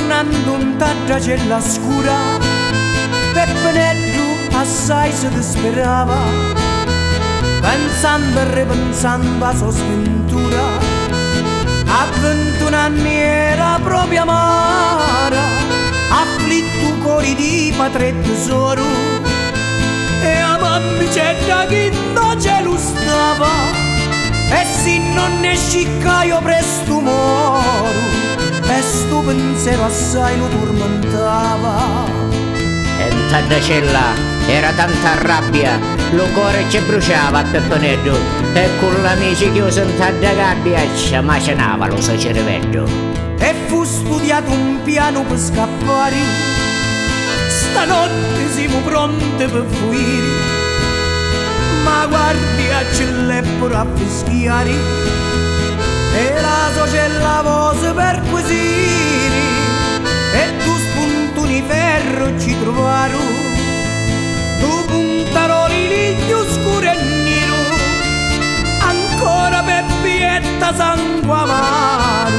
tornando un tagliacella scura, Peppenetto assai si disperava, pensando e ripensando a sua sventura. A 21 anni era proprio amara, afflitto cuore di padre e tesoro, e a mammicetta che non ce lo stava, e se non ne sciccaio presto moro, e sto pensiero assai lo tormentava. E in taddacella era tanta rabbia, lo cuore ci bruciava a Peppenetto, e con l'amici chiuso in tanta gabbia ci macinava lo suo cervello. E fu studiato un piano per scappare, stanotte siamo pronti per fuire, ma guardia ce l'eppero a fischiare, e la socella vose perquisire, e tu spuntuni ferro ci trovarono, tu puntaroli ligli oscuro e nero, ancora peppietta sangue amaro,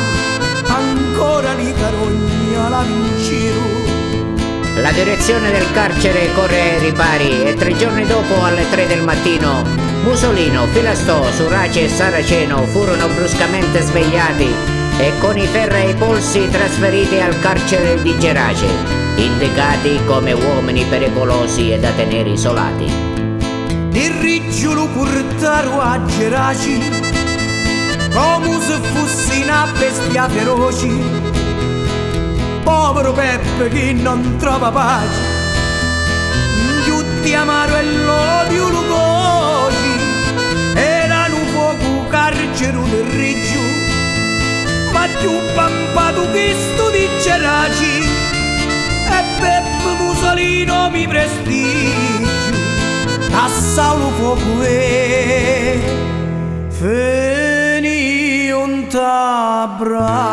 ancora di carogna la vincero. La direzione del carcere corre ai ripari e 3 giorni dopo, alle 3 del mattino, Musolino, Filastò, Surace e Saraceno furono bruscamente svegliati e con i ferri ai polsi trasferiti al carcere di Gerace, indicati come uomini pericolosi e da tenere isolati. Il riggio lo portarono a Gerace come se fosse una bestia feroce. Povero Peppe che non trova pace, tutti amaro e l'odio lo coci, era un fuoco carcere del riggio, ma più pampato che sto di Gerace, e Peppe Musolino mi prestigio, a Saulo fuoco e finì un t'abbraccio.